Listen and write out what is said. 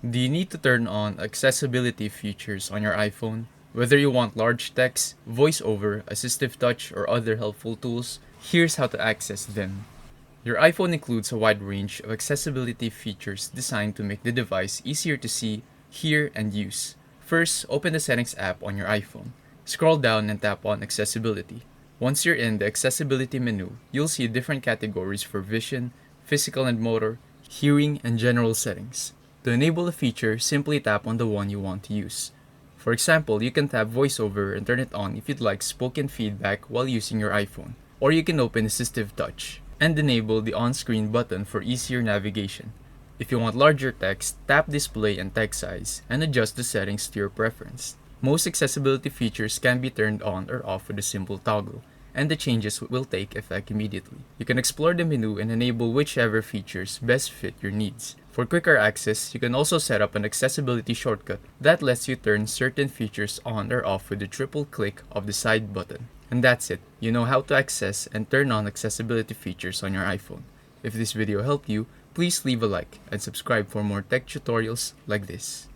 Do you need to turn on accessibility features on your iPhone? Whether you want large text, voiceover, assistive touch, or other helpful tools, here's how to access them. Your iPhone includes a wide range of accessibility features designed to make the device easier to see, hear, and use. First, open the Settings app on your iPhone. Scroll down and tap on Accessibility. Once you're in the Accessibility menu, you'll see different categories for vision, physical and motor, hearing, and general settings. To enable a feature, simply tap on the one you want to use. For example, you can tap VoiceOver and turn it on if you'd like spoken feedback while using your iPhone. Or you can open Assistive Touch and enable the on-screen button for easier navigation. If you want larger text, tap Display and Text Size and adjust the settings to your preference. Most accessibility features can be turned on or off with a simple toggle, and the changes will take effect immediately. You can explore the menu and enable whichever features best fit your needs. For quicker access, you can also set up an accessibility shortcut that lets you turn certain features on or off with a triple click of the side button. And that's it. You know how to access and turn on accessibility features on your iPhone. If this video helped you, please leave a like and subscribe for more tech tutorials like this.